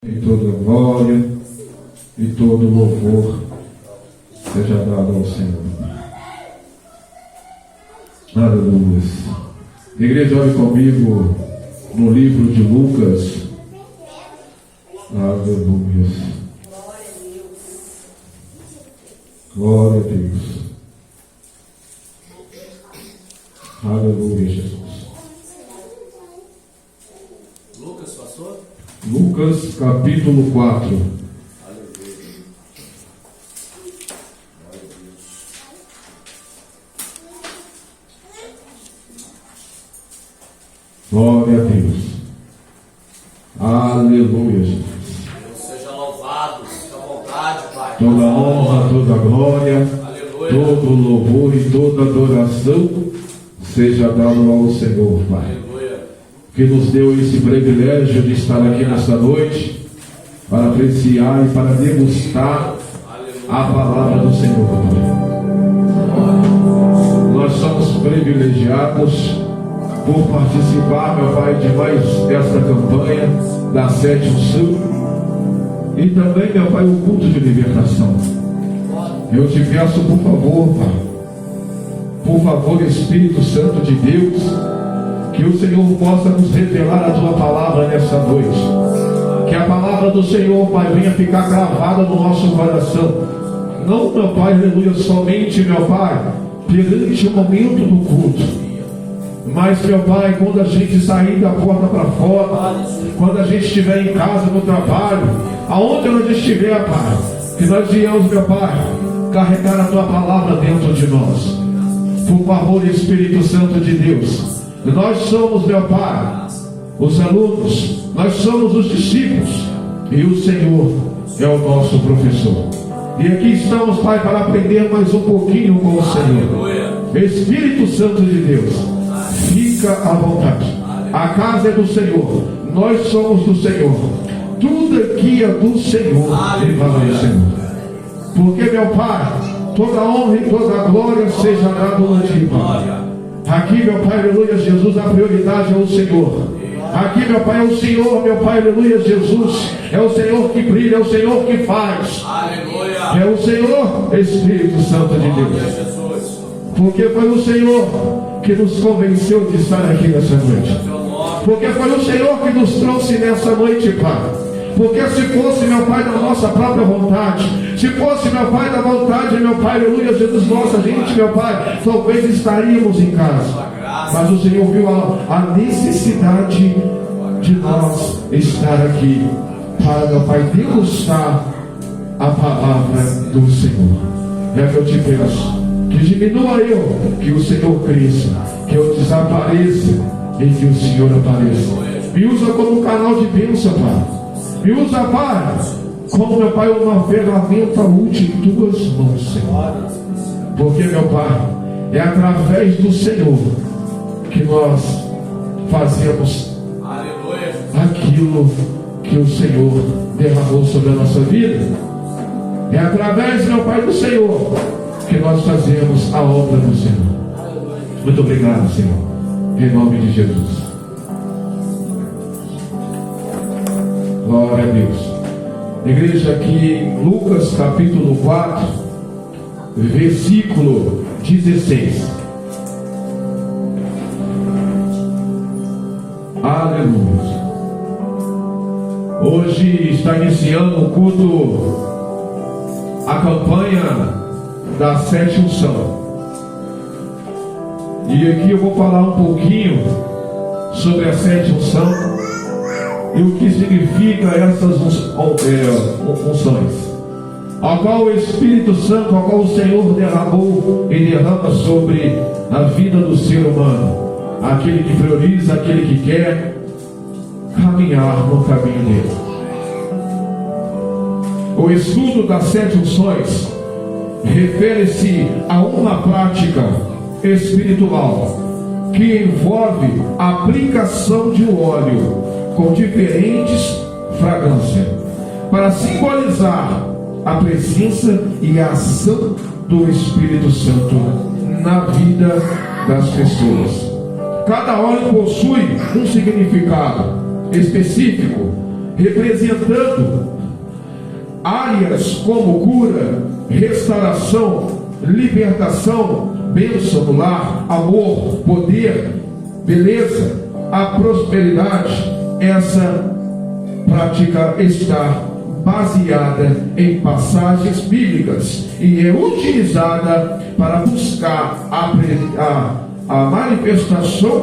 E toda glória e todo louvor seja dado ao Senhor. Aleluia. Igreja, olhe comigo no livro de Lucas. Aleluia. Glória a Deus. Aleluia, Jesus. Lucas, pastor? Lucas capítulo 4. Glória a Deus. Aleluia, Jesus. Deus seja louvado, fica à vontade, Pai. Toda honra, toda glória, Aleluia. todo louvor e toda adoração seja dado ao Senhor, Pai, Aleluia. que nos deu esse privilégio de estar aqui nesta noite para apreciar e para degustar a palavra do Senhor, Pai. Nós somos privilegiados por participar, meu Pai, de mais esta campanha da Sete Unção e também, meu Pai, o culto de libertação. Eu te peço, por favor, Pai, por favor, Espírito Santo de Deus, que o Senhor possa nos revelar a tua palavra nessa noite. Que a palavra do Senhor, Pai, venha ficar gravada no nosso coração. Não, meu Pai, aleluia, somente, meu Pai, perante o momento do culto. Mas, meu Pai, quando a gente sair da porta para fora, quando a gente estiver em casa, no trabalho, aonde nós estiver, Pai, que nós viemos, meu Pai, carregar a tua palavra dentro de nós. Por favor, Espírito Santo de Deus, nós somos, meu Pai, os alunos, nós somos os discípulos e o Senhor é o nosso professor. E aqui estamos, Pai, para aprender mais um pouquinho com o Senhor. Espírito Santo de Deus, fica à vontade. A casa é do Senhor, nós somos do Senhor. Tudo aqui é do Senhor e para o Senhor. Porque, meu Pai, toda honra e toda glória seja dado a ti, Pai. Aqui, meu Pai, aleluia, Jesus, a prioridade é o Senhor. Aqui, meu Pai, é o Senhor, meu Pai, aleluia, Jesus. É o Senhor que brilha, é o Senhor que faz. É o Senhor, Espírito Santo de Deus. Porque foi o Senhor que nos convenceu de estar aqui nessa noite. Porque foi o Senhor que nos trouxe nessa noite, Pai. Porque se fosse, meu Pai, da nossa própria vontade, se fosse, meu Pai, da vontade, meu Pai, aleluia, Jesus, nossa gente, meu Pai, talvez estaríamos em casa. Mas o Senhor viu a necessidade de nós estar aqui para, meu Pai, degustar a palavra do Senhor. É que eu te peço, que diminua eu, que o Senhor cresça, que eu desapareça e que o Senhor apareça. Me usa como canal de bênção, Pai. Me usa, Pai, como, meu Pai, uma ferramenta útil em tuas mãos, Senhor. Porque, meu Pai, é através do Senhor que nós fazemos aquilo que o Senhor derramou sobre a nossa vida. É através, meu Pai, do Senhor que nós fazemos a obra do Senhor. Muito obrigado, Senhor, em nome de Jesus. Glória a Deus. Igreja, aqui em Lucas capítulo 4, versículo 16. Aleluia. Hoje está iniciando o culto, a campanha da Sete Unção. E aqui eu vou falar um pouquinho sobre a Sete Unção e o que significa essas unções, ao qual o Espírito Santo, ao qual o Senhor derramou e derrama sobre a vida do ser humano, aquele que prioriza, aquele que quer caminhar no caminho dele. O estudo das sete unções refere-se a uma prática espiritual que envolve a aplicação de um óleo com diferentes fragrâncias para simbolizar a presença e a ação do Espírito Santo na vida das pessoas. Cada óleo possui um significado específico representando áreas como cura, restauração, libertação, bênção no lar, amor, poder, beleza, a prosperidade. Essa prática está baseada em passagens bíblicas e é utilizada para buscar a manifestação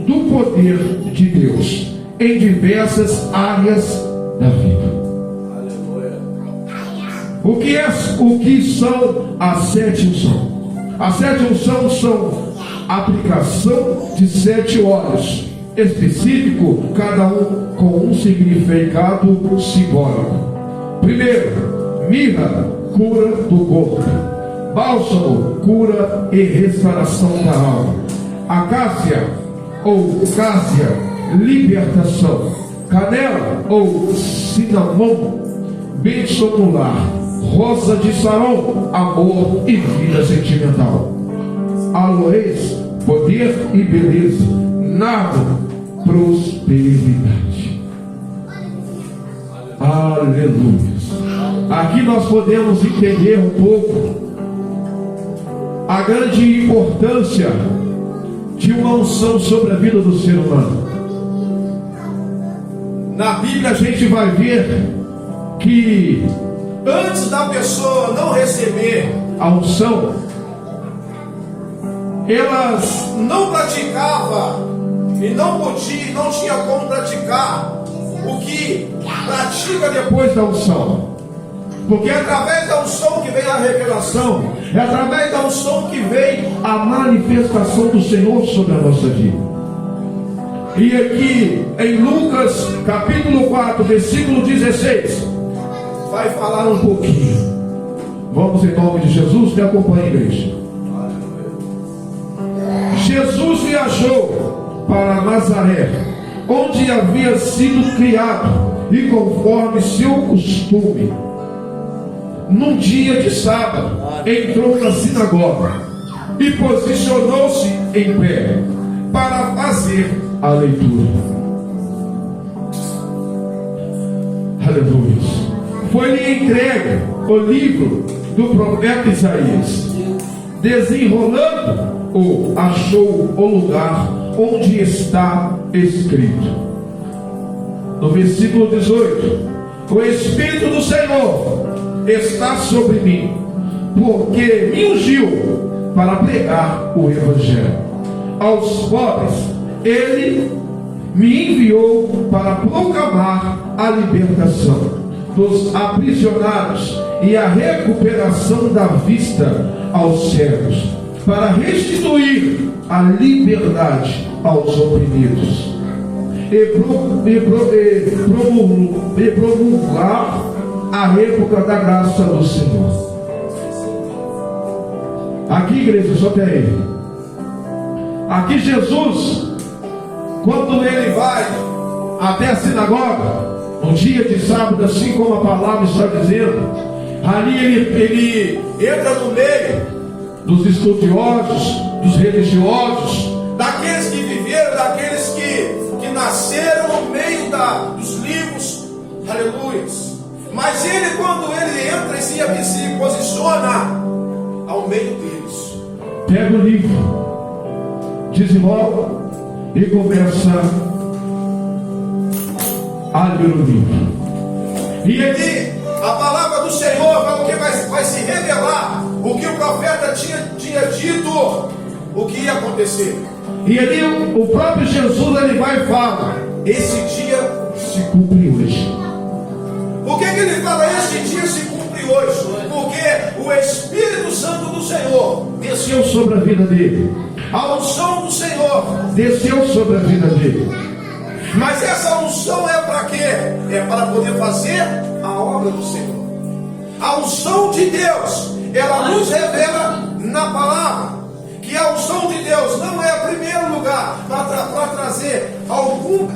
do poder de Deus em diversas áreas da vida. O que são as 7 unções? As 7 unções são aplicação de 7 óleos específico, cada um com um significado simbólico. Primeiro, mirra, cura do corpo. Bálsamo, cura e restauração da alma. Acácia ou cássia, libertação. Canela ou cinnamon, bênção no lar. Rosa de Saron, amor e vida sentimental. Aloés, poder e beleza. Nardo, prosperidade. Aleluia. Aqui nós podemos entender um pouco a grande importância de uma unção sobre a vida do ser humano. Na Bíblia a gente vai ver que antes da pessoa não receber a unção, elas não praticavam e não podia, não tinha como praticar o que pratica depois da unção. Porque é através da unção que vem a revelação, é através da unção que vem a manifestação do Senhor sobre a nossa vida. E aqui em Lucas capítulo 4, versículo 16, vai falar um pouquinho. Vamos em nome de Jesus, me acompanhe, igreja. Jesus viajou para Nazaré, onde havia sido criado, e conforme seu costume, num dia de sábado, entrou na sinagoga e posicionou-se em pé para fazer a leitura. Aleluia. Foi-lhe entregue o livro do profeta Isaías. Desenrolando-o, achou o lugar onde está escrito. No versículo 18: o Espírito do Senhor está sobre mim, porque me ungiu para pregar o Evangelho aos pobres. Ele me enviou para proclamar a libertação dos aprisionados e a recuperação da vista aos cegos, para restituir a liberdade aos oprimidos e promulgar a época da graça do Senhor. Aqui, igreja, só tem ele. Aqui Jesus, quando ele vai até a sinagoga no dia de sábado, assim como a palavra está dizendo, ali ele entra no meio dos estudiosos, dos religiosos, daqueles que viveram, daqueles que nasceram no meio dos livros, aleluia. Mas ele, quando ele entra e se posiciona ao meio deles, pega o livro, desenrola e começa a ler o livro. E ali a palavra do Senhor vai se revelar o que o profeta tinha dito, o que ia acontecer. E ali o próprio Jesus ele vai e fala: esse dia se cumpre hoje. Por que ele fala esse dia se cumpre hoje? Porque o Espírito Santo do Senhor desceu sobre a vida dele. A unção do Senhor desceu sobre a vida dele. Mas essa unção é para quê? É para poder fazer a obra do Senhor. A unção de Deus, ela nos revela na palavra que a unção de Deus não é em primeiro lugar para trazer algum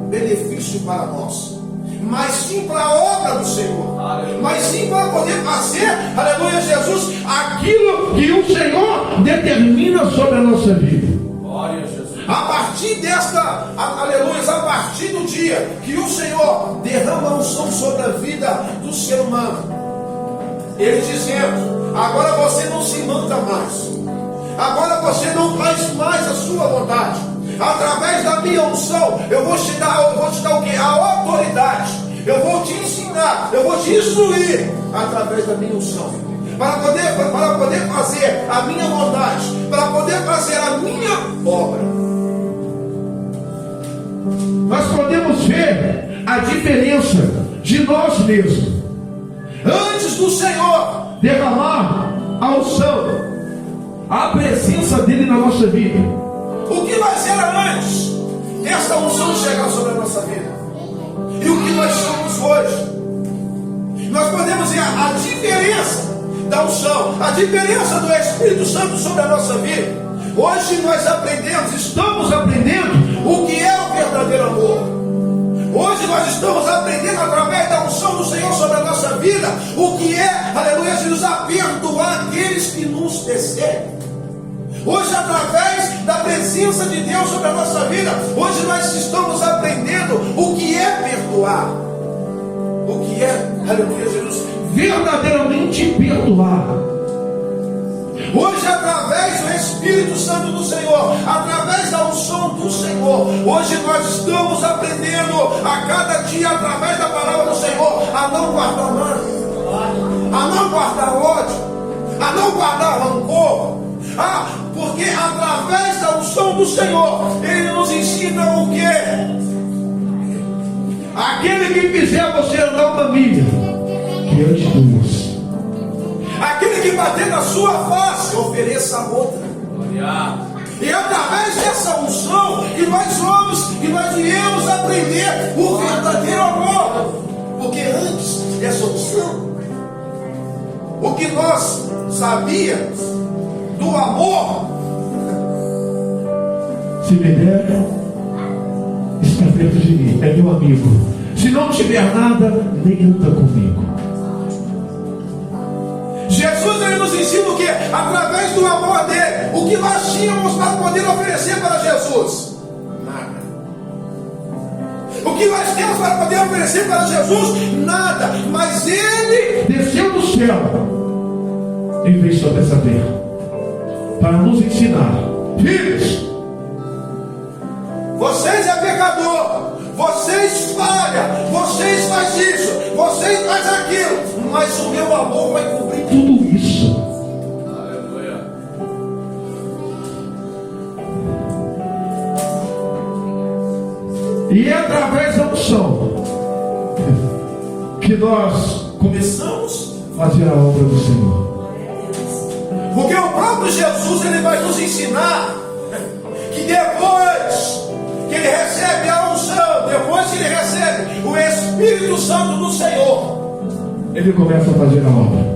benefício para nós, mas sim para a obra do Senhor. Aleluia. Mas sim para poder fazer, aleluia, Jesus, aquilo que o Senhor determina sobre a nossa vida. Glória a Jesus. A partir desta, aleluia, a partir do dia que o Senhor derrama a unção sobre a vida do ser humano, Ele dizendo: agora você não se manda mais, agora você não faz mais a sua vontade. Através da minha unção, eu vou te dar o quê? A autoridade. Eu vou te ensinar, eu vou te instruir através da minha unção, para poder fazer a minha vontade, para poder fazer a minha obra. Nós podemos ver a diferença de nós mesmos. Antes do Senhor Derramar a unção, a presença dele na nossa vida. o que nós era antes dessa unção chegar sobre a nossa vida, e o que nós somos hoje, nós podemos ver a diferença da unção, a diferença do Espírito Santo sobre a nossa vida. Hoje nós estamos aprendendo o que é o verdadeiro amor. Hoje nós estamos aprendendo através da unção do Senhor sobre a nossa vida o que é, aleluia, Jesus, a perdoar aqueles que nos perseguem. Hoje, através da presença de Deus sobre a nossa vida, hoje nós estamos aprendendo o que é perdoar, o que é, aleluia, Jesus, Verdadeiramente perdoar. hoje, através do Espírito Santo do Senhor, através da unção do Senhor, hoje nós estamos aprendendo a cada dia, através da palavra do Senhor, a não guardar mágoa, a não guardar ódio, a não guardar rancor. Porque através da unção do Senhor, Ele nos ensina o que? Aquele que fizer você andar uma milha diante de Deus. Aquele que bater na sua face, ofereça a outra. E através dessa unção que nós iremos aprender o verdadeiro amor. Porque antes dessa unção, o que nós sabíamos do amor, Se me der, está perto de mim, é meu amigo. Se não tiver nada, nem anda comigo. Jesus, Ele nos ensina o que? Através do amor dele. O que nós tínhamos para poder oferecer para Jesus? Nada. O que nós temos para poder oferecer para Jesus? Nada. Mas Ele Desceu do céu e veio sobre essa terra para nos ensinar: filhos, vocês é pecador, vocês falham, vocês fazem isso, vocês fazem aquilo, mas o meu amor vai cobrir tudo isso. Aleluia. E é através da unção que nós começamos, a fazer a obra do Senhor. porque o próprio Jesus, Ele vai nos ensinar que depois que Ele recebe a unção, depois que Ele recebe o Espírito Santo do Senhor, Ele começa a fazer a obra.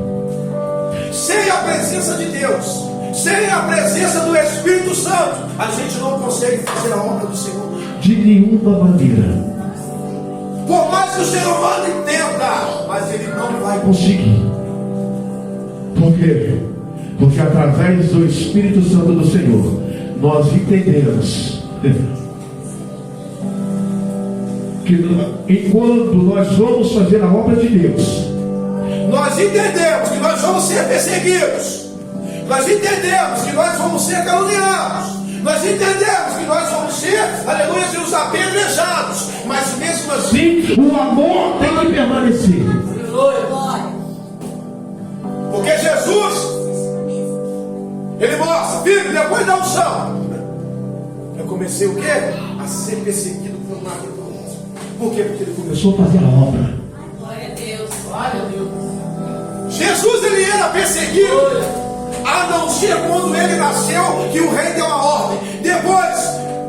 sem a presença de Deus, sem a presença do Espírito Santo, a gente não consegue fazer a obra do Senhor. De nenhuma maneira. Por mais que o ser humano entenda, mas ele não vai Conseguir. Por quê? Porque através do Espírito Santo do Senhor, nós entendemos que enquanto nós vamos fazer a obra de Deus, Nós entendemos que nós vamos ser perseguidos, nós entendemos que nós vamos ser caluniados, nós entendemos que nós vamos ser, aleluia, os apedrejados, mas mesmo assim, sim, o amor tem que permanecer. porque Jesus, Ele mostra, filho, depois da unção, eu comecei o quê? A ser perseguido por um lado e por outro. Por quê? Porque Ele começou. Começou a fazer a obra. Glória a Deus. Glória a Deus. Jesus, ele era perseguido, a não ser quando ele nasceu, que o rei deu a ordem. Depois,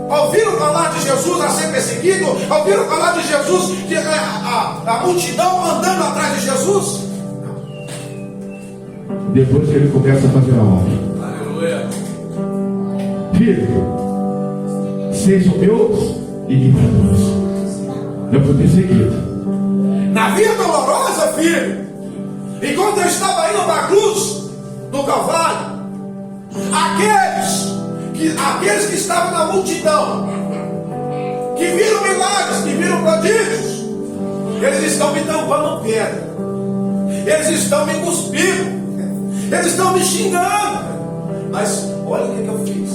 ouviram falar de Jesus a ser perseguido? Ouviram falar de Jesus, de a multidão andando atrás de Jesus? Depois que ele começa a fazer a obra. Aleluia. Filho, sejam meus imitadores. Eu fui perseguido. Na via dolorosa, filho, enquanto eu estava indo para a cruz do Calvário, aqueles que estavam na multidão, que viram milagres, que viram prodígios, eles estão me tampando pedra, eles estão me cuspindo, eles estão me xingando, mas olha o que eu fiz.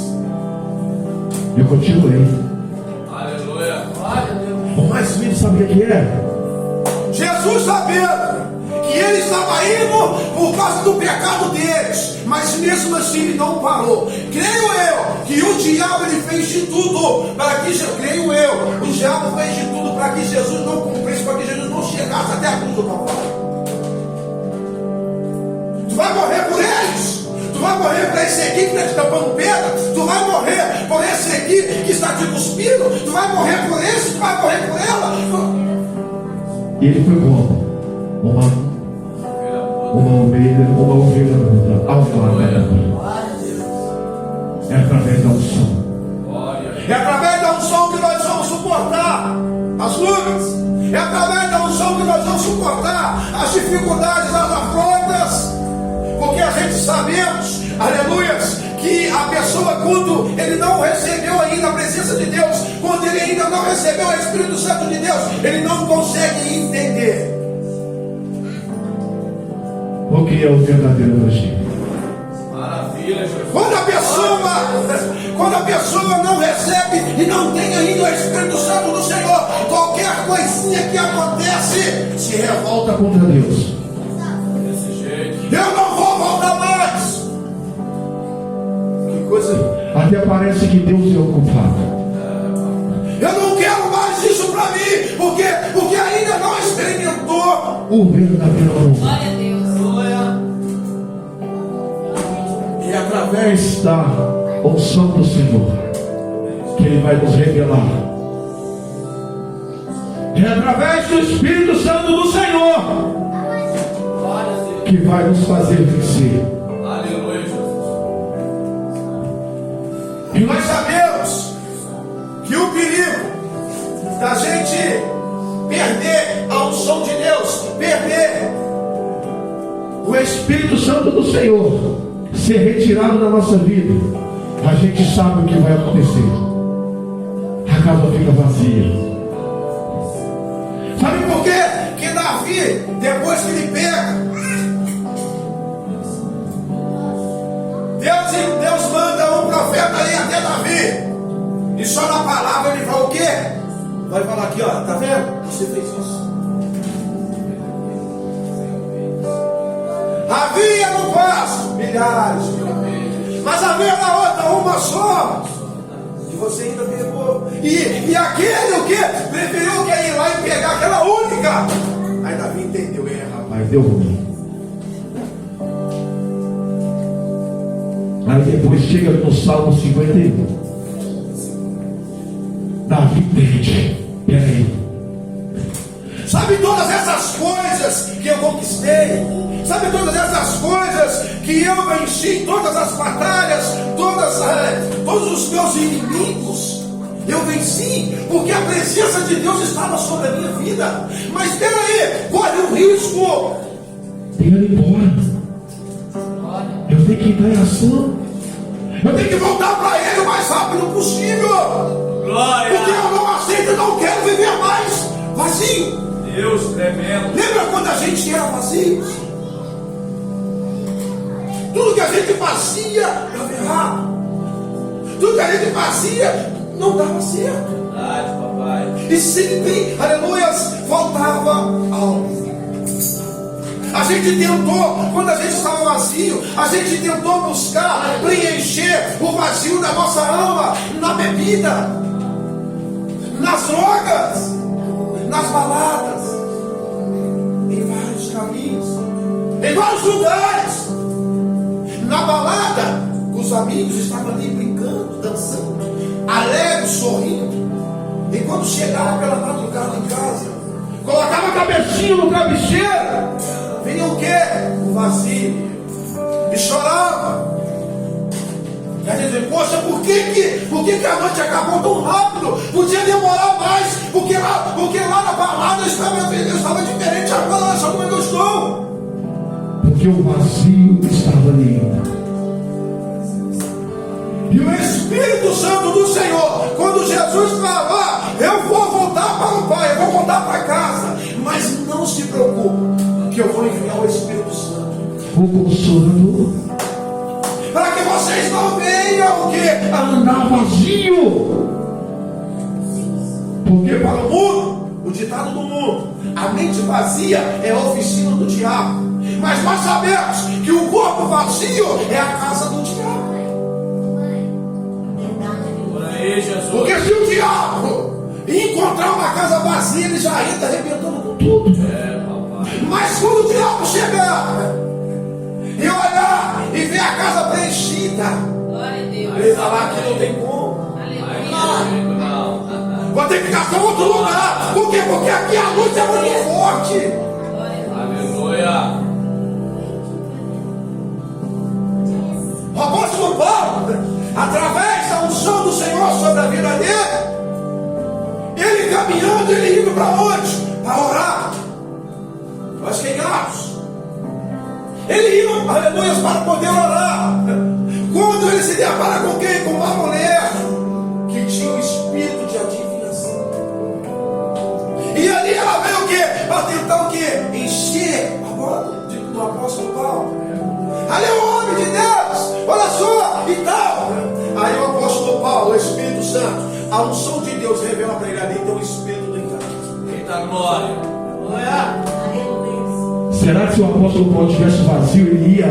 Eu continuei. Aleluia. Glória a Deus. O mais lindo, sabia o que é? Jesus sabendo que ele estava indo por causa do pecado deles, mas mesmo assim ele não parou. Creio eu que o diabo ele fez de tudo para que, creio eu, o diabo fez de tudo para que Jesus não cumprisse, para que Jesus não chegasse até a cruz do Calvário. Tu vai morrer por eles, tu vai morrer por esse aqui que está te tampando pedra, tu vai morrer por esse aqui que está te cuspindo, tu vai morrer por esse, tu vai morrer por ela. E ele foi como? Uma ovelha muda, almada. É através da unção. É através da unção que nós vamos suportar as lutas. É através da unção que nós vamos suportar as dificuldades, as afrontas. Porque a gente sabemos, aleluias, que a pessoa, quando ele não recebeu ainda a presença de Deus, quando ele ainda não recebeu o Espírito Santo de Deus, ele não consegue entender O que é o verdadeiro evangelho? Maravilha, Jesus. Quando a pessoa não recebe e não tem ainda o Espírito Santo do Senhor, qualquer coisinha que acontece, Se revolta contra Deus. Desse jeito. eu não vou voltar mais. Que coisa. Até parece que Deus é o culpado. Eu não quero mais isso para mim, porque ainda não experimentou. O verdadeiro amor. Glória a Deus. E através da unção do Senhor, que Ele vai nos revelar. É através do Espírito Santo do Senhor Glória a Deus. que vai nos fazer vencer. Aleluia, Jesus. E nós sabemos que o perigo da gente perder a unção de Deus, perder O Espírito Santo do Senhor ser retirado da nossa vida, a gente sabe o que vai acontecer. A casa fica vazia. Sabe por quê? Que Davi, depois que ele pega, Deus manda um profeta aí até Davi, e só na palavra ele fala o quê? Vai falar aqui, ó, tá vendo? Você fez isso. Havia no passo milhares, mas havia na outra uma só. E você ainda pegou. E aquele o quê? Preferiu que ir lá e pegar aquela única. Aí Davi entendeu, rapaz. Deu ruim. Aí depois chega no Salmo 51. Davi entende. Peraí. Sabe todas essas coisas que eu conquistei? Sabe todas essas coisas que eu venci, todas as batalhas, todos os meus inimigos? Eu venci porque a presença de Deus estava sobre a minha vida. Mas espera aí, corre o risco. Tem que ir embora. Eu tenho que entrar em ação. Eu tenho que voltar para Ele o mais rápido possível. Glória. Porque eu não aceito, eu não quero viver mais vazio. Deus tremendo. Lembra quando a gente era vazio? Tudo que a gente fazia dava errado. Tudo que a gente fazia não dava certo. Verdade, papai. E sempre, aleluias, faltava algo. A gente tentou, quando a gente estava vazio, a gente tentou buscar preencher o vazio da nossa alma na bebida, nas drogas, nas baladas, em vários caminhos, em vários lugares. Na balada, os amigos estavam ali brincando, dançando, alegres, sorrindo. E quando chegava pela madrugada em casa, colocava a cabecinha no travesseiro, vinha o quê? O vazio. E chorava. E a gente dizia, poxa, por que a noite acabou tão rápido? Podia demorar mais, porque lá na balada eu estava diferente, agora olha só como é que eu estou. Porque o vazio estava ali. E o Espírito Santo do Senhor, quando Jesus estava eu vou voltar para o Pai, eu vou voltar para casa. Mas não se preocupe, que eu vou enviar o Espírito Santo. O Consolador. Para que vocês não venham o quê? A andar vazio. Porque para o mundo, o ditado do mundo, a mente vazia é a oficina do diabo. Mas nós sabemos que o corpo vazio é a casa do diabo. Por aí, Jesus. Porque se o diabo encontrar uma casa vazia, ele já entra arrebentando com tudo. Papai. Mas quando o diabo chegar e olhar e ver a casa preenchida, ele falar que não tem como. Vou ter que gastar outro lugar. Por quê? Porque aqui a luz é muito forte. Aleluia. O apóstolo Paulo, através da unção do Senhor sobre a vida dele, ele caminhando, ele indo para onde? Para orar. Nós queimamos. Ele ia, aleluia, para poder orar. Quando ele se depara com quem? Com uma mulher que tinha o espírito de adivinhação. E ali ela veio o quê? Para tentar o quê? Encher a bola do apóstolo Paulo. Ali é o homem de Deus, olha só, e tal. Aí o apóstolo Paulo, o Espírito Santo, a unção de Deus revela para ele ali, tem o Espírito do engano. Eita glória. Será que se o apóstolo Paulo estivesse vazio, ele ia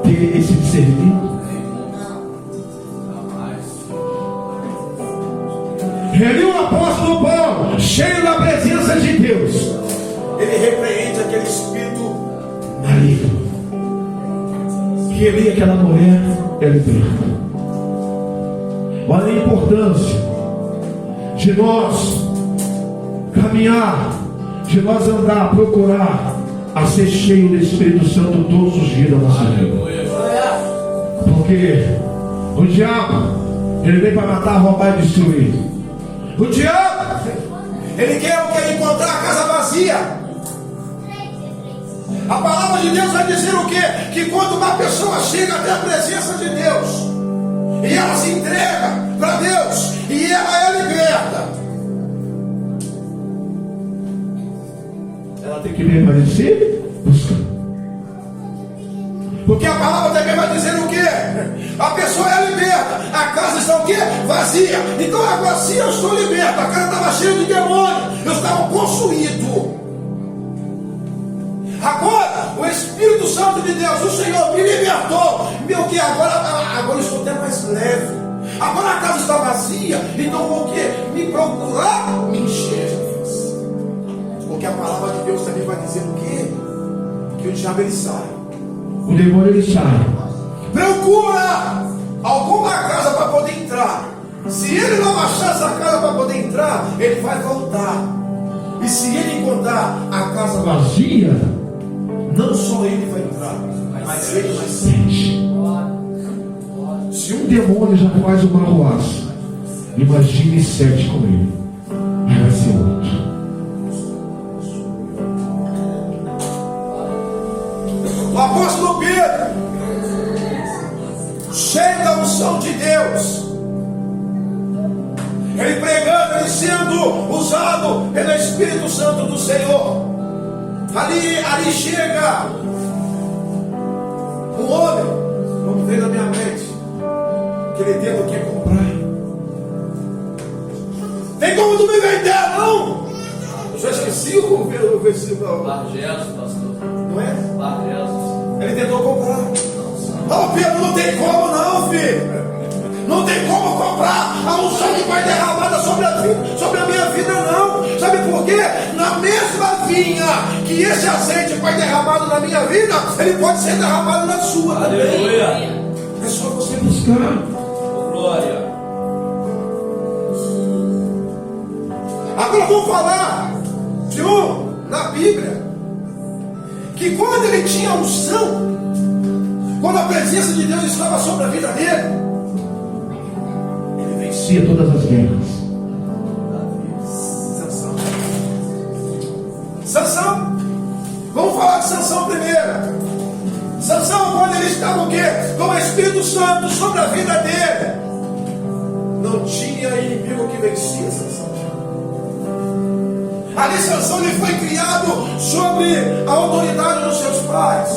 ter esse discernimento? Ele, o apóstolo Paulo, cheio da presença de Deus, Ele repreende aquele espírito maligno. Que ele e aquela mulher é liberta. Olha a importância de nós caminhar, de nós andar, procurar a ser cheio do Espírito Santo todos os dias da nossa vida. Porque o diabo, ele vem para matar, roubar e destruir. O diabo, ele quer o que? Encontrar a casa vazia. A palavra de Deus vai dizer o quê? Que quando uma pessoa chega até a presença de Deus e ela se entrega para Deus e ela é liberta, Ela tem que permanecer buscando. porque a palavra também vai dizer o quê? A pessoa é liberta, a casa está o quê? Vazia. Então agora sim eu estou liberto. A casa estava cheia de demônio, eu estava possuído. Agora o Espírito Santo de Deus, o Senhor me libertou. Meu que agora eu estou até mais leve. Agora a casa está vazia, então vou o quê? Me procurar, me encher de Deus. Porque a palavra de Deus também vai dizer o quê? Que o diabo ele sai. O demônio ele sai. Procura alguma casa para poder entrar. Se ele não achar essa casa para poder entrar, ele vai voltar. E se ele encontrar a casa vazia, não só ele vai entrar, mas ele vai ser. Gente, se um demônio já faz uma arruaça, imagine 7 com ele. Aí vai ser outro. O apóstolo Pedro, cheio da unção de Deus, ele pregando, ele sendo usado pelo Espírito Santo do Senhor. Ali chega um homem, não veio na minha mente, que ele teve o que comprar. Tem como tu me vender, não? Eu já esqueci o versículo. Largetos, pastor. Não é? Largetos. Ele tentou comprar. Não, Pedro, não tem como não, filho. Não tem como comprar a unção que vai derramada sobre a minha vida, não. Sabe por quê? Na mesma vinha que esse azeite vai derramado na minha vida, ele pode ser derramado na sua também. Aleluia. É só você buscar. Oh, glória. Agora vamos falar de um na Bíblia que quando ele tinha unção, quando a presença de Deus estava sobre a vida dele, Vencia todas as guerras. Sansão. Vamos falar de Sansão primeiro. Sansão, quando ele estava o quê? Com o Espírito Santo sobre a vida dele, não tinha inimigo que vencia Sansão. Ali Sansão ele foi criado sobre a autoridade dos seus pais.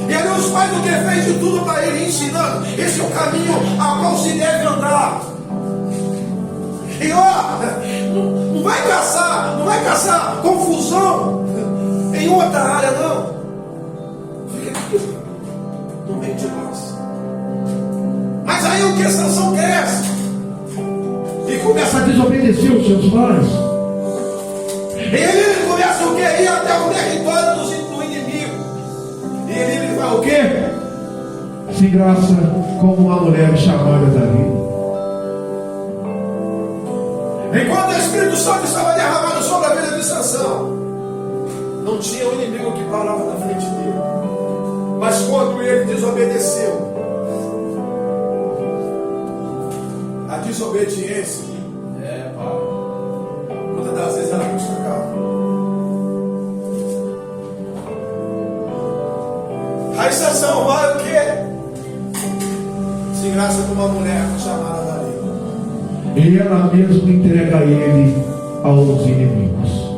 E ali os pais o que fez de tudo para ele, ensinando: esse é o caminho a qual se deve andar. E ó, não vai caçar confusão em outra área, não. Fica aqui no meio de nós. Mas aí o que Sansão cresce e começa a desobedecer os seus pais. Ele começa o que? Ir até o território do inimigo. E ele vai o que? Se graça como uma mulher chamada Davi. Enquanto o Espírito Santo estava derramado sobre a vida de Sansão, não tinha um inimigo que parava na frente dele. Mas quando ele desobedeceu, a desobediência, muitas das vezes ela custa caro. Aí Sansão vai o quê? Se graça com uma mulher chamada Davi. E ela mesma entrega ele aos inimigos.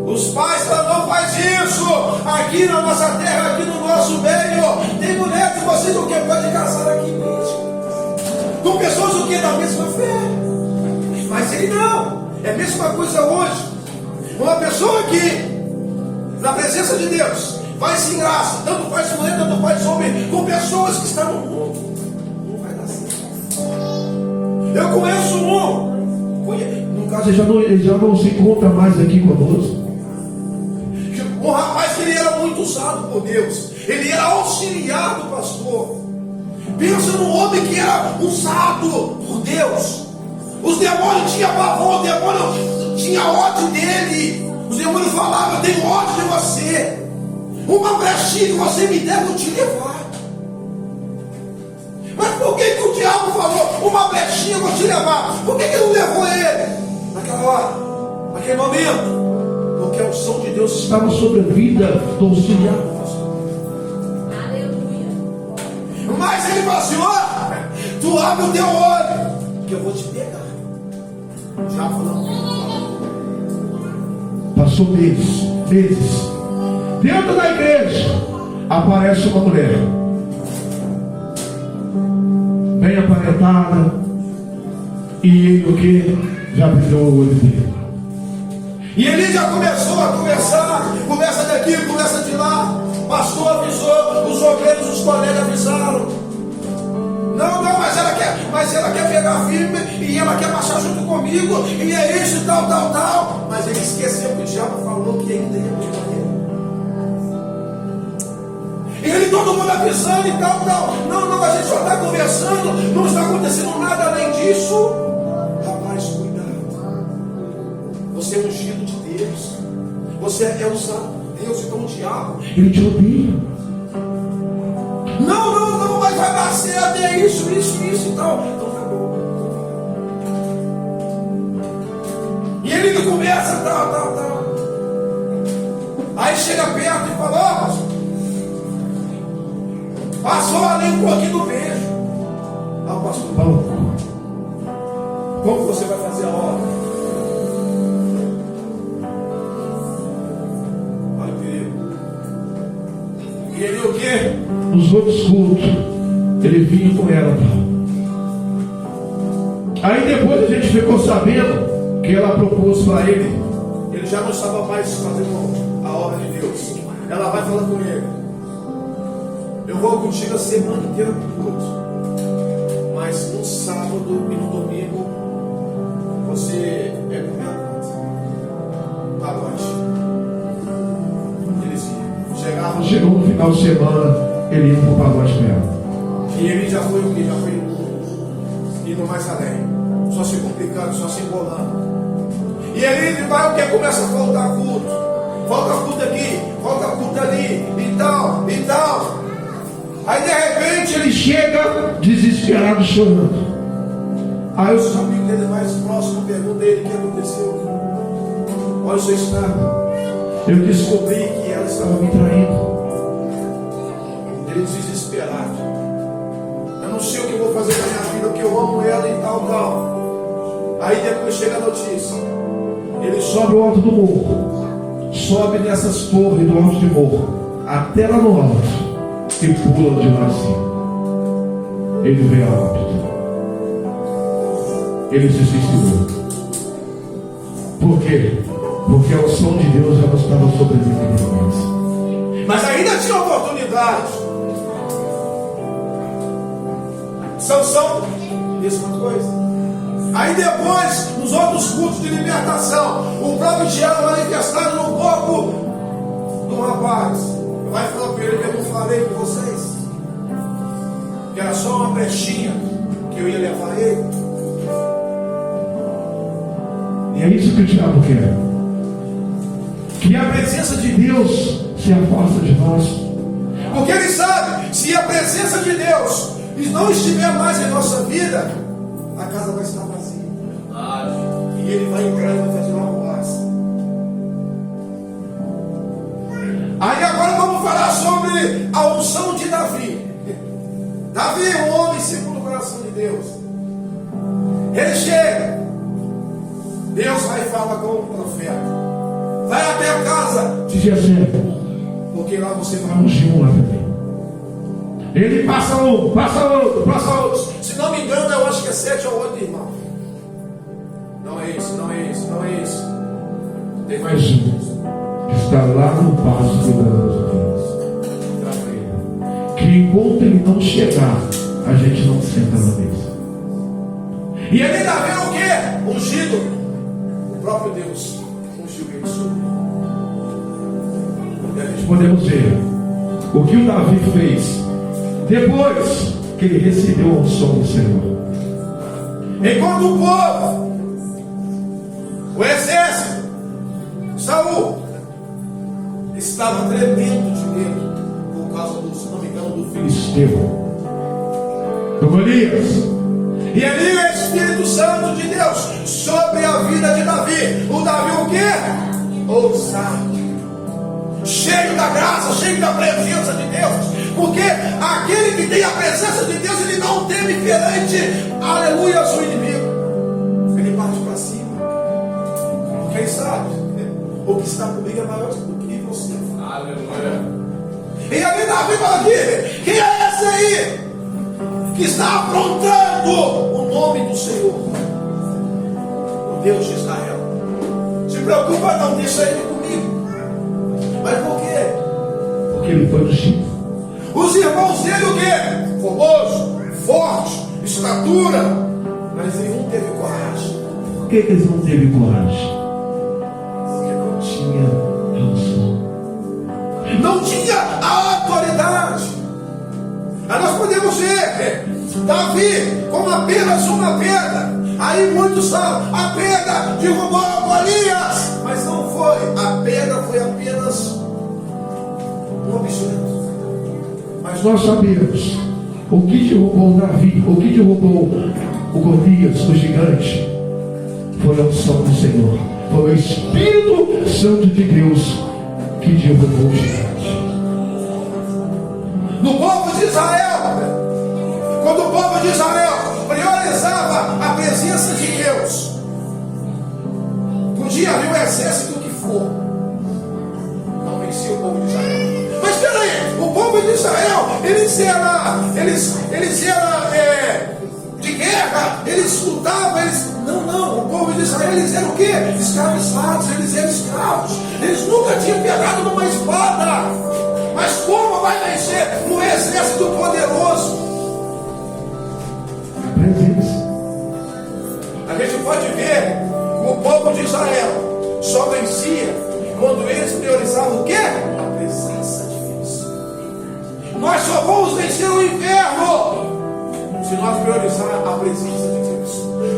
Os pais falam: não faz isso. Aqui na nossa terra, aqui no nosso meio, tem mulher que vocês o que pode casar aqui mesmo. Com pessoas o que? Da mesma fé. Mas ele não. É a mesma coisa hoje. Uma pessoa que, na presença de Deus, vai sem graça, tanto faz mulher, tanto faz homem, com pessoas que estão no mundo, não vai dar certo. Eu conheço no caso Ele já não se encontra mais aqui conosco. um rapaz que ele era muito usado por Deus. Ele era auxiliar do pastor. Pensa num homem que era usado por Deus. Os demônios tinham pavor, os demônios tinham ódio dele. Os demônios falavam: eu tenho ódio de você. Uma brechinha que você me der, eu vou te levar. Mas por que o diabo falou: uma brechinha, eu vou te levar? Por que não levou ele naquela hora, naquele momento? Porque a unção de Deus Estava sobre a vida do auxiliar. Aleluia. Mas ele falou assim: ó, tu abre o teu olho, que eu vou te pegar. Já falou. Passou meses. Dentro da igreja aparece uma mulher bem aparentada, e ele o que? Já brilhou o olho dele. E ele já começou a conversar, conversa daqui, conversa de lá. Pastor avisou, os obreiros, os colegas avisaram. Não, mas ela quer pegar firme e ela quer marchar junto comigo, e é isso, tal. Mas ele esqueceu que o diabo falou que ainda ia pegar ele. E ele, todo mundo avisando e tal. Não, a gente só está conversando, não está acontecendo nada além disso. Rapaz, cuidado. Você é ungido de Deus. Você é usado por Deus, então o diabo, Ele te odeia. não, mas vai dar certo, é isso e tal. Então tá bom. E ele começa, tal. Aí chega perto e fala: ó, passou ali um pouquinho do beijo. Ah, pastor, como você vai fazer a obra? Olha o perigo. E ele o quê? Nos outros cultos, ele vinha com ela. Aí depois a gente ficou sabendo que ela propôs para ele. Ele já não estava mais fazendo a obra de Deus. Ela vai falar com ele: eu vou contigo a semana inteira com Deus, mas no sábado e no domingo você é com minha conta. À noite. Eles chegavam. Chegou no final de semana, ele ia para o pagode com ela. E ele já foi o que? Já foi indo mais além, só se complicando, só se embolando. E ele vai o que? Começa a faltar culto. Falta culto aqui, falta culto ali, e tal. Aí de repente Ele chega desesperado, chorando. aí os amigos dele mais próximos perguntam a ele o que aconteceu. Olha o seu estado. Eu descobri que ela estava me traindo. Ele desesperado. Eu não sei o que eu vou fazer na minha vida, porque eu amo ela e tal. Aí depois chega a notícia: Ele sobe o alto do morro, sobe nessas torres do alto de morro, até lá no alto, e pula de lá assim. Ele veio a óbito. Ele se suicidou. Por quê? Porque a unção de Deus já não estava sobre ele. Mas ainda tinha oportunidade. Sansão, mesma coisa. Aí depois, nos outros cultos de libertação, o próprio diabo manifestado no corpo do rapaz. Vai falar para ele que eu não falei com vocês. Que era só uma brechinha que eu ia levar ele. E é isso que o diabo quer. Que a presença de Deus se afasta de nós. Porque ele sabe, se a presença de Deus não estiver mais em nossa vida, a casa vai estar vazia. E ele vai entrar e vai fazer uma mudança. Aí agora vamos falar sobre a unção de Davi. Davi é um homem segundo o coração de Deus. Ele chega, Deus vai falar com o profeta. Vai até a casa de Jessé, porque lá você vai ungir um lá também. Ele passa outro, passa outro, passa outro. Se não me engano, eu acho que é 7 ou 8 irmãos. Não é isso, não é isso, não é isso. Tem mais um que está lá no passo das ovelhas. Que enquanto ele não chegar, a gente não senta na mesa. E ele ainda vê o quê? Ungido. O próprio Deus ungiu ele sobre. E a gente podemos ver o que o Davi fez depois que ele recebeu a unção do Senhor. Enquanto o povo, o exército, Saul, estava tremendo de medo por causa do, se não me engano, do Filisteu, do Golias. E ali o Espírito Santo de Deus sobre a vida de Davi. O Davi o quê? Ousado, cheio da graça, cheio da presença de Deus. Porque aquele que tem a presença de Deus, ele não teme perante, aleluia, seu inimigo. Ele parte para cima. Quem sabe? O que está comigo é maior do que você. Aleluia. E ali Davi fala aqui: quem é esse aí que está aprontando o nome do Senhor, o Deus de Israel? Se preocupa não, deixa ele comigo. Mas por quê? Porque ele foi ungido. Os irmãos dele o quê? Formoso, forte, estatura. Mas nenhum teve coragem. Por que eles não teve coragem? Porque não tinha unção. Não tinha a autoridade. Aí nós podemos ver Davi com apenas uma pedra. Aí muitos falam: a pedra derrubou Golias. Mas não foi. A pedra foi apenas um objeto. Mas nós sabemos o que derrubou Davi, o que derrubou o Golias, o gigante, foi a unção do Senhor. Foi o Espírito Santo de Deus que derrubou o gigante. No povo de Israel, quando o povo de Israel priorizava a presença de Deus, podia vir o exército que for, não vencia o povo de Israel. Mas peraí, o povo de Israel, eles eram de guerra, eles lutavam, não, o povo de Israel, eles eram o quê? Escravizados, eles eram escravos, eles nunca tinham pegado numa espada. Mas como vai vencer um exército poderoso? Presença. A gente pode ver que o povo de Israel só vencia quando eles priorizavam o quê? A presença de Deus. Nós só vamos vencer o inferno se nós priorizar a presença de Deus.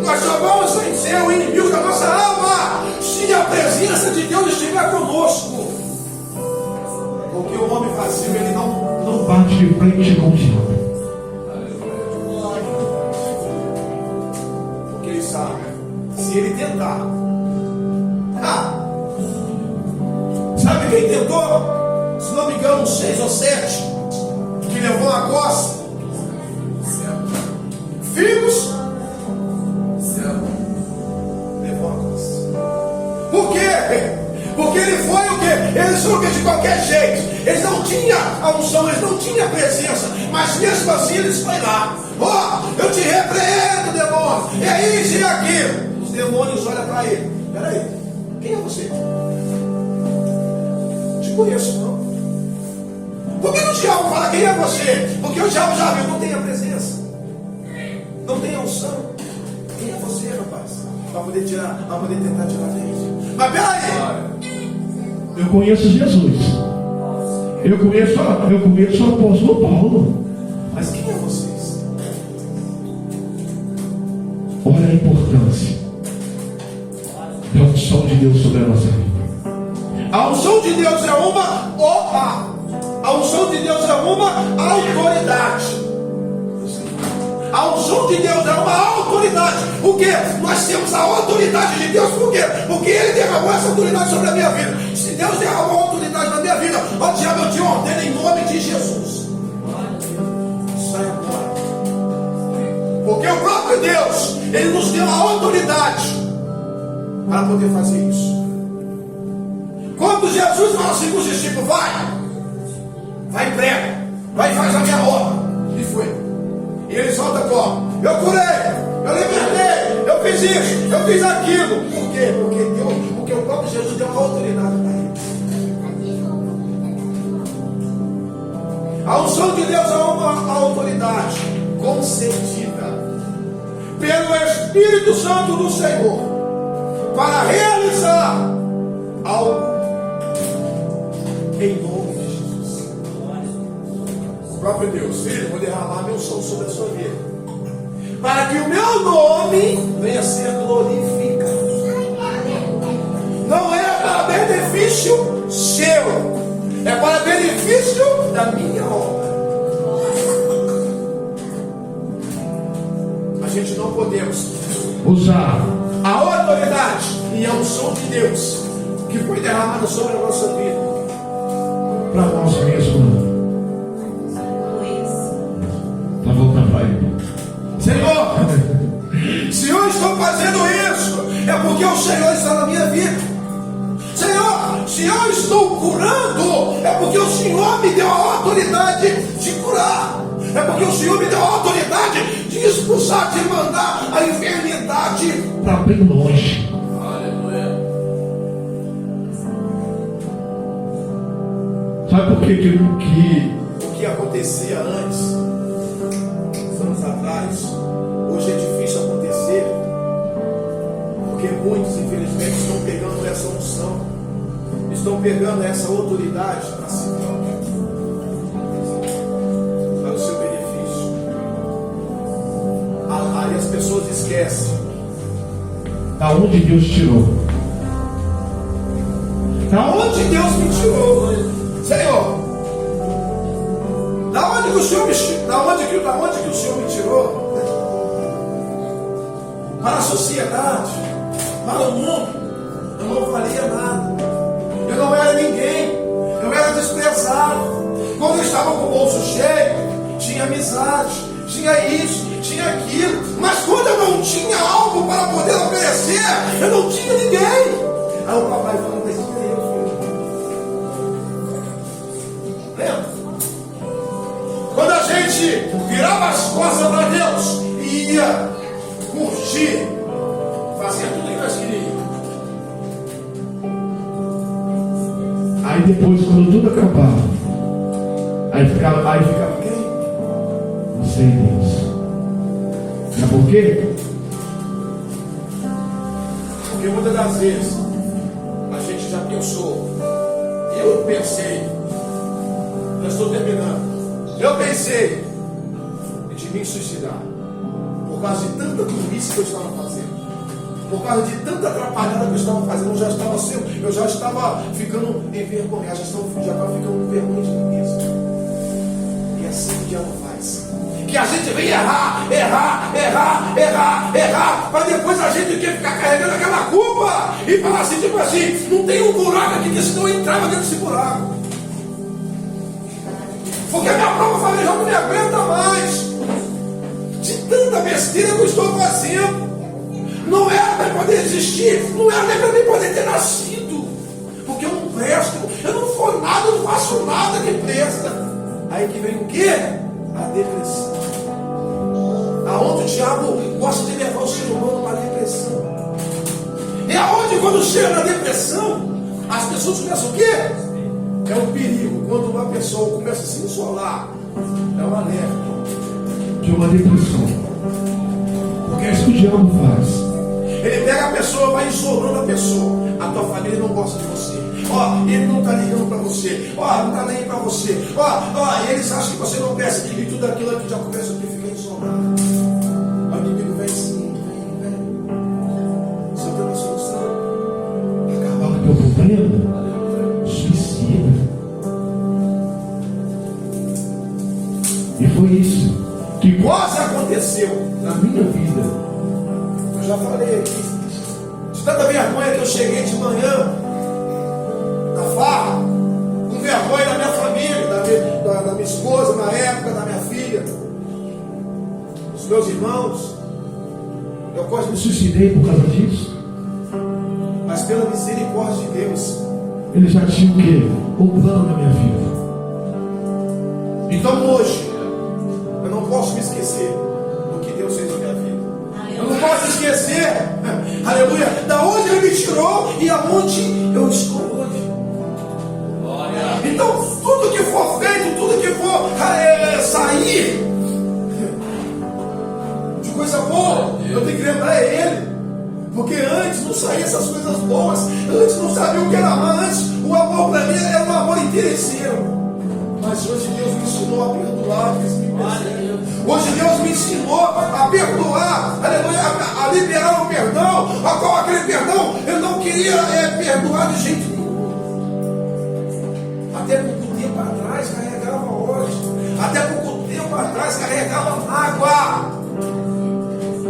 Nós só vamos vencer o inimigo da nossa alma se a presença de Deus estiver conosco. Porque o homem vazio, ele não Bate de frente com o diabo. Porque ele sabe, se ele tentar. Sabe quem tentou? Se não me engano, 6 ou 7, que levou a costa. Filhos, levou a costa. Eles foram de qualquer jeito. Eles não tinham a unção, eles não tinham a presença. Mas mesmo assim eles foram lá. Eu te repreendo, demônio. É isso e aquilo. Os demônios olham para ele. Peraí, quem é você? Te conheço não. Por que o diabo fala quem é você? Porque o diabo já viu, não tem a presença, não tem a unção. Quem é você, rapaz? Para poder tentar tirar dele. Mas peraí, eu conheço Jesus. Eu conheço o apóstolo Paulo. Mas quem é vocês? Olha a importância da unção de Deus sobre a nossa vida. A unção de Deus é uma honra. A unção de Deus é uma autoridade. A unção de Deus é uma autoridade. Por quê? Nós temos a autoridade de Deus. Por quê? Porque Ele derramou essa autoridade sobre a minha vida. Se Deus derramou a autoridade na minha vida, ó diabo, eu te ordeno em nome de Jesus. Sai agora. Porque o próprio Deus, Ele nos deu a autoridade para poder fazer isso. Quando Jesus fala assim com os discípulos, vai e prega, vai e faz a minha obra. E foi. E eles voltam como? Eu curei, eu libertei, eu fiz isso, eu fiz aquilo. Por quê? Porque o próprio Jesus deu uma autoridade para ele. A unção de Deus é uma autoridade concedida pelo Espírito Santo do Senhor para realizar algo em nome de Jesus. O próprio Deus, Filho, vou derramar meu som sobre a sua vida, para que o meu nome venha a ser glorificado. Não é para benefício seu, é para benefício da minha obra. A gente não podemos Usar a autoridade e a unção de Deus que foi derramada sobre a nossa vida para nós mesmos. Tá voltando aí. Senhor, se eu estou fazendo isso, é porque o Senhor está na minha vida. Senhor, se eu estou curando, é porque o Senhor me deu a autoridade de curar. É porque o Senhor me deu a autoridade de expulsar, de mandar a enfermidade Está bem longe. Aleluia. Sabe por que o que acontecia antes, anos atrás, hoje é difícil acontecer, porque muitos, infelizmente, estão pegando essa unção, estão pegando essa autoridade para si para o seu benefício. Aí as pessoas esquecem da onde Deus tirou? da onde Deus me tirou, Senhor. Da onde que o Senhor me tirou? Para a sociedade, para o mundo, eu não valia nada. Eu não era ninguém. Eu era desprezado. Quando eu estava com o bolso cheio, tinha amizade, tinha isso, tinha aquilo. Mas quando eu não tinha algo para poder oferecer, eu não tinha ninguém. Aí o papai falou, mas quem é eu, filho? Lembra? Quando a gente virava as costas para Deus e ia curtir, fazia tudo que nós queríamos. Aí depois, quando tudo acabava, aí ficava quem? Você e Deus. Sabe por quê? Porque muitas das vezes a gente já pensou, eu pensei, já estou terminando. Eu pensei de me suicidar por causa de tanta burrice que eu estava fazendo, por causa de tanta atrapalhada que eu estava fazendo. Eu já estava ficando envergonhado, já estava ficando com vergonha de mim mesmo. E é assim que ela faz. Que a gente vem errar, para depois a gente quer ficar carregando aquela culpa e falar assim, tipo assim, não tem um buraco aqui, que senão eu entrava dentro desse buraco. Porque a minha prova falei, já não me aguenta mais. De tanta besteira que eu estou fazendo. Não era para poder existir, não era nem para mim poder ter nascido. Porque eu não presto, eu não sou nada, eu não faço nada que presta. Aí que vem o quê? A depressão. Aonde o diabo gosta de levar o ser humano para a depressão. É aonde, quando chega na depressão, as pessoas começam o quê? É um perigo. Quando uma pessoa começa a se isolar, é um alerta de uma depressão. Porque é isso que o diabo faz. Ele pega a pessoa, vai isolando a pessoa. A tua família não gosta de você. Ó, ele não está ligando para você. Ó, não está nem para você. Ó, eles acham que você não presta. E tudo aquilo que já começa a ficar isolado. O inimigo vem assim, vem. Só tem uma solução. Acabar com o teu problema. Suicida. E foi isso que quase aconteceu na minha vida. Eu já falei aqui. De tanta vergonha que eu cheguei de manhã na farra, com vergonha da minha família, da minha esposa na época, da minha filha, dos meus irmãos. Eu quase me suicidei por causa disso. Mas pela misericórdia de Deus, ele já tinha o quê? O plano da minha vida. Então hoje eu não posso me esquecer do que Deus fez na minha vida. Eu não posso esquecer, aleluia, da onde Ele me tirou e aonde eu estou hoje. Então tudo que for feito, tudo que for sair de coisa boa, eu tenho que lembrar Ele. Porque antes não saía essas coisas boas, antes não sabia o que era amar, antes o amor para mim era um amor interesseiro. Mas hoje Deus me ensinou a perdoar. Hoje Deus me ensinou a perdoar, aleluia, a liberar o perdão, a qual aquele perdão eu não queria perdoar de jeito nenhum. Até pouco tempo atrás carregava ódio, até pouco tempo atrás carregava mágoa,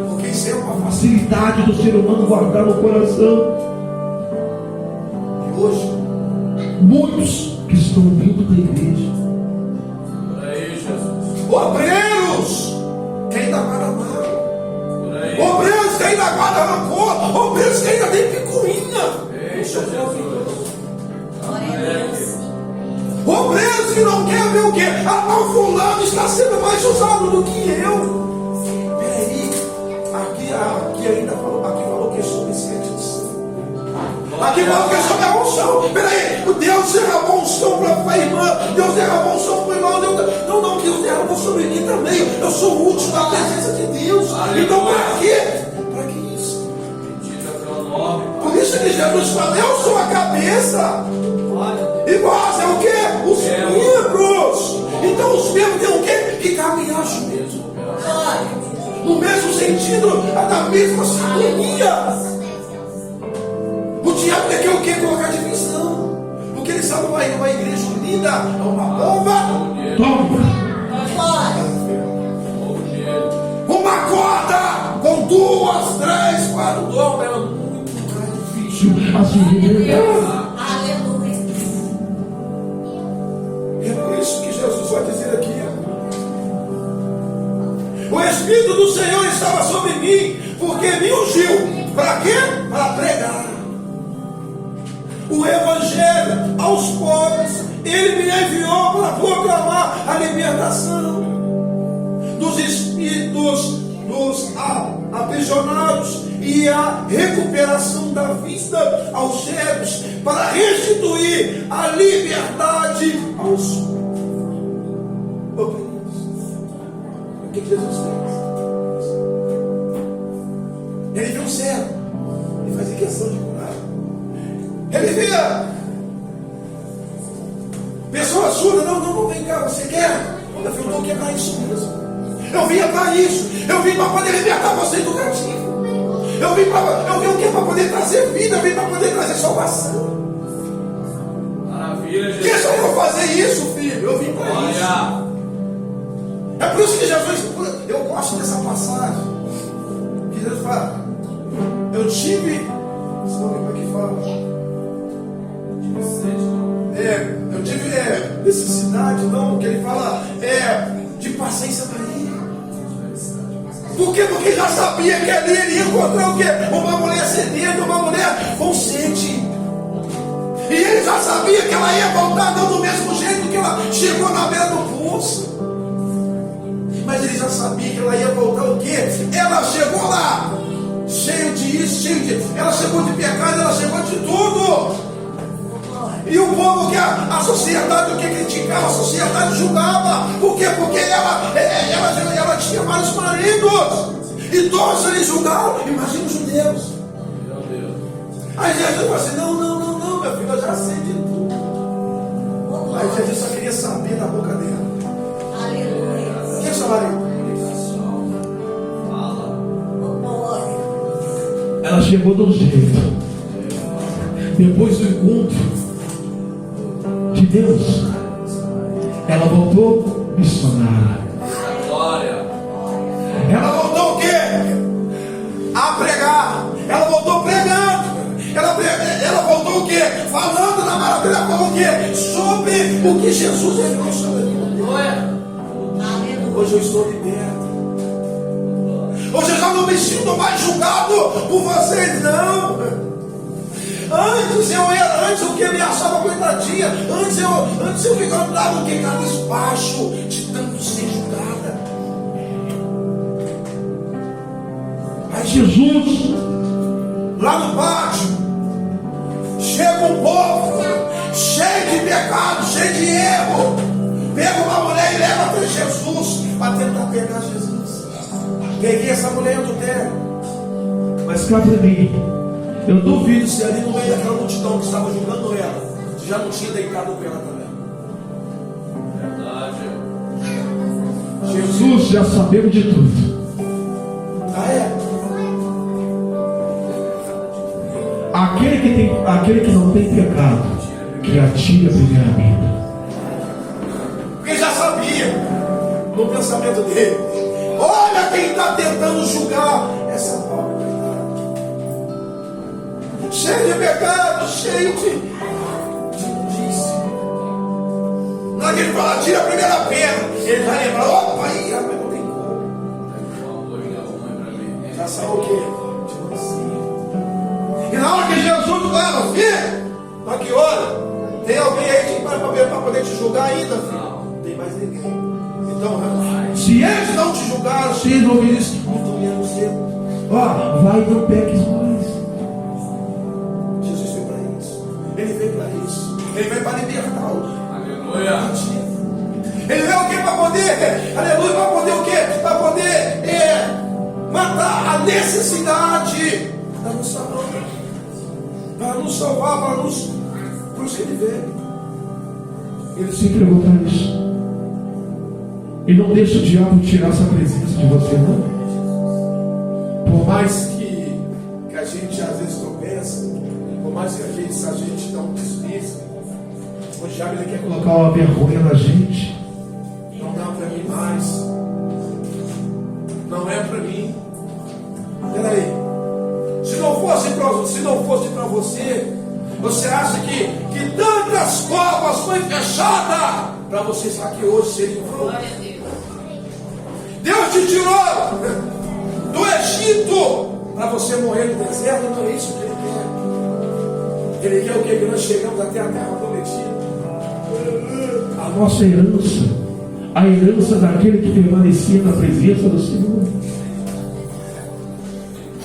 porque isso é uma facilidade do ser humano guardar no coração. E hoje, muitos que estão vindo da igreja, obreiros que ainda guardam mágoa, obreiros que ainda guardam rancor, obreiros que ainda têm picuinha, obreiros que não querem ver o quê? O fulano está sendo mais usado do que eu. Peraí, aqui ainda falou que é sobre expedição. Aqui falou que é sobre a unção. Peraí, Deus derramou unção para a irmã, Deus derramou unção para o irmão. Não, que Deus derramou sobre mim também. Eu sou o último da presença de Deus. Então para quê? Para que isso? Por isso que Jesus fala, eu sou a cabeça. E vós é o quê? Os membros. Então os membros têm o quê? Que caminhar juntos. No mesmo sentido, na mesma sintonia. O diabo quer o quê? Colocar divisão. Porque ele sabe uma igreja unida é uma bomba. Uma corda com 2, 3, 4 domas. Ela é muito mais difícil assim. Aleluia. É por isso que Jesus vai dizer aqui: o Espírito do Senhor estava sobre mim, porque me ungiu. Para quê? Para pregar o Evangelho aos pobres. Ele me enviou para proclamar a libertação dos espíritos, dos aprisionados e a recuperação da vista aos cegos, para restituir a liberdade aos oprimidos. O que Jesus fez? Ele viu o cego e fazia questão de curar. Ele via pessoas surdas, não, vem cá, você quer? Eu estou aqui para isso mesmo. Eu vim para isso. Eu vim para poder libertar você do cativo. Eu vim o quê? Para poder trazer vida. Eu vim para poder trazer salvação. Maravilha, Jesus. Quem sou eu fazer isso, filho? Eu vim para isso. É por isso que Jesus, eu gosto dessa passagem. Que Jesus fala, eu tive, como é que fala? Eu tive necessidade, não, que ele fala de paciência para ele. Por quê? Porque já sabia que ali ele ia encontrar o quê? Uma mulher sedenta, uma mulher com sede. E ele já sabia que ela ia voltar não do mesmo jeito que ela chegou na beira do poço. Mas ele já sabia que ela ia voltar o quê? Ela chegou lá, cheio de isso, cheio de... Ela chegou de pecado, ela chegou de tudo. E o povo que a sociedade o que criticava, a sociedade julgava. Por quê? Porque ela tinha vários maridos. E todos eles julgaram. Imagina os judeus. Aí Jesus falou assim: não, meu filho, eu já sei de tudo. Aí Jesus só queria saber da boca dela. Aleluia. Quem é seu marido? Ela chegou do jeito. Depois do encontro de Deus, ela voltou missionária. Glória. Ela voltou o quê? A pregar. Ela voltou pregando. Ela voltou o quê? Falando da maravilha. Ela falou o quê? Sobre o que Jesus revelou sobre a vida dela. Hoje eu estou liberto. Hoje eu já não me sinto mais julgado por vocês, não. Antes o que me achava coitadinha. Antes eu ficava o que? Cabisbaixo de tanto ser julgada. Aí Jesus, lá no pátio, chega um povo cheio de pecado, cheio de erro. Pega uma mulher e leva até Jesus para tentar pegar Jesus. Peguei essa mulher do terra. Mas cá para mim, eu duvido Se ali no meio daquela multidão que estava julgando ela, já não tinha deitado com ela também. Verdade. Jesus já sabemos de tudo. Ah, é? Aquele que não tem pecado, que atire a primeira pedra. Porque já sabia no pensamento dele. Olha quem está tentando julgar essa pobre. Cheio de pecado, cheio de imundície. Na hora que ele fala, tira a primeira pedra, ele vai lembrar: opa, aí, rapaz, não tem como. Já sabe o quê? Tipo assim. E na hora que Jesus fala: filho, aqui, olha, tem alguém aí para poder te julgar ainda, filho? Não tem mais ninguém. Então, se eles não te julgaram, se eles não me dizem, muito menos eu. Ó, vai e não peques mais. Jesus veio para isso. Ele veio para isso. Ele veio para libertar o Aleluia. Ele veio o quê? Para poder, aleluia, para poder o quê? Para poder matar a necessidade da nossa alma. Para nos salvar, para nos... Por isso que ele veio. Ele se entregou para isso. E não deixa o diabo tirar essa presença de você, não. Por mais que a gente às vezes tropeça, por mais que a gente não deslize, o diabo ele quer colocar Colocar uma vergonha na gente. não dá para mim mais. Não é para mim. Peraí. Se não fosse para você, você acha que tantas covas foi fechada para você estar aqui hoje seriam frutos? Deus te tirou do Egito para você morrer no deserto. Não é isso que Ele quer. Ele quer o que? Que nós chegamos até a terra prometida. A nossa herança, a herança daquele que permanecia na presença do Senhor.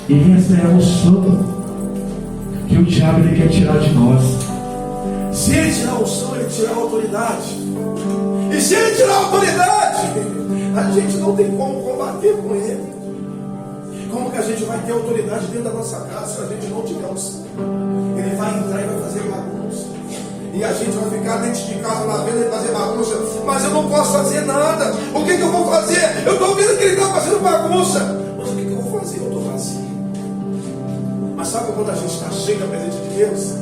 E essa é a unção que o diabo ele quer tirar de nós. Se Ele tirar a unção, Ele tira a autoridade. E se Ele tirar a autoridade, a gente não tem como combater com Ele. Como que a gente vai ter autoridade dentro da nossa casa se a gente não tiver unção? Ele vai entrar e vai fazer bagunça. E a gente vai ficar dentro de casa lá vendo ele fazer bagunça. Mas eu não posso fazer nada. O que eu vou fazer? Eu estou vendo que ele está fazendo bagunça. Mas o que eu vou fazer? Eu estou vazio. Mas sabe quando a gente está cheio da presença de Deus?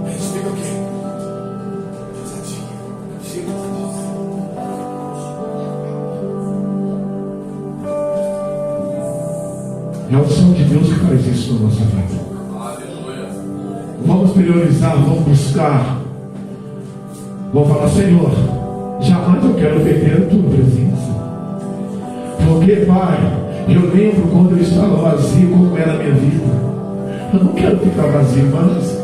A gente fica o quê? Cheio de Deus. É a unção de Deus que faz isso na nossa vida. Aleluia. Vamos priorizar, vamos buscar. Vamos falar: Senhor, jamais eu quero perder a tua presença. Porque, Pai, eu lembro quando eu estava vazio, como era a minha vida. Eu não quero ficar vazio mais.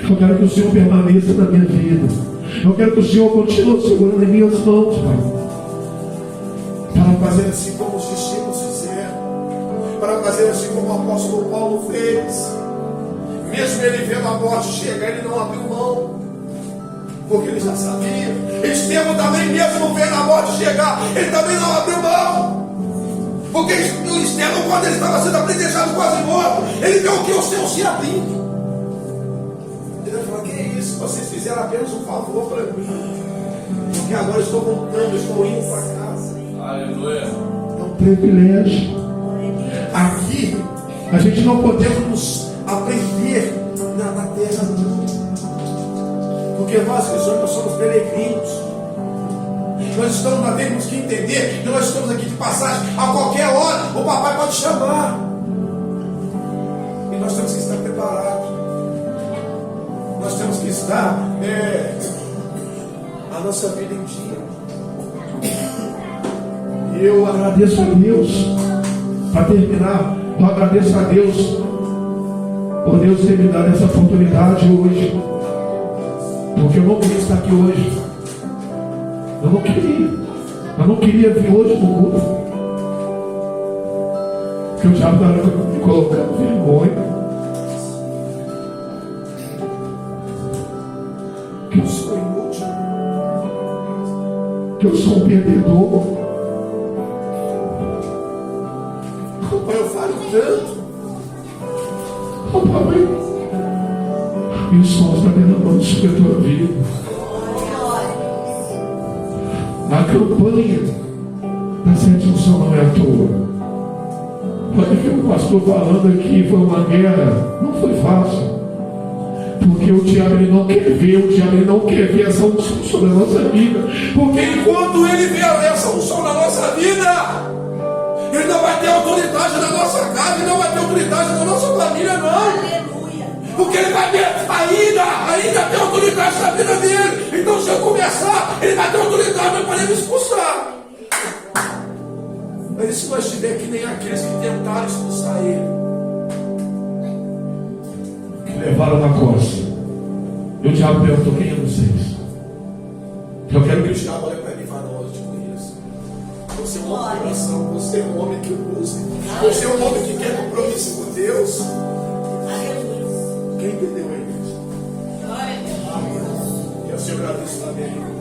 Eu quero que o Senhor permaneça na minha vida. Eu quero que o Senhor continue segurando em minhas mãos, Pai. Para fazer assim como os discípulos fizeram. Para fazer assim como o apóstolo Paulo fez. Mesmo ele vendo a morte chegar, ele não abriu mão. Porque ele já sabia. Estevão também, mesmo vendo a morte chegar, ele também não abriu mão. Porque o Estevão, quando ele estava sendo apedrejado, quase morto, ele viu que o céu se abrindo. Ele falou: que é isso? Vocês fizeram apenas um favor para mim. Porque agora estou voltando, estou indo para casa. Aleluia. É um privilégio. Aqui, a gente não podemos aprender na terra, não. Porque nós cristãos, nós somos peregrinos. Nós temos que entender que nós estamos aqui de passagem. A qualquer hora o papai pode chamar. E nós temos que estar preparados. Nós temos que estar a nossa vida em dia. E eu agradeço a Deus. Para terminar, eu agradeço a Deus por Deus ter me dado essa oportunidade hoje. Porque eu não queria estar aqui hoje. Eu não queria. Eu não queria vir hoje no culto. Porque o diabo estava me colocando vergonha. Que eu sou inútil. Que eu sou um perdedor. Pai, eu falo tanto. Oh, papai. E o sol está derramando sobre a tua vida. A campanha da Sete Unção não é à toa. Pode ver o pastor falando aqui, foi uma guerra. Não foi fácil. Porque o diabo ele não quer ver, o diabo ele não quer ver essa unção sobre a nossa vida. Porque enquanto ele vê essa unção na nossa vida, ele não vai ter autoridade na nossa casa, ele não vai ter autoridade na nossa família, não. Aleluia. Porque ele vai ter ainda tem autoridade na vida dele. Então se eu começar, ele vai ter autoridade para poder me expulsar. Mas se nós estiver que nem aqueles que tentaram expulsar ele, que levaram na costa. E o diabo perguntou: quem é vocês? Eu quero que o que diabo olha para mim e fala: não, eu te conheço. Você é um homem de oração, você é um homem que busca, você é um homem que quer compromisso com Deus. Aleluia. Quem entendeu aí, gente? Glória a Deus. E eu te agradeço também.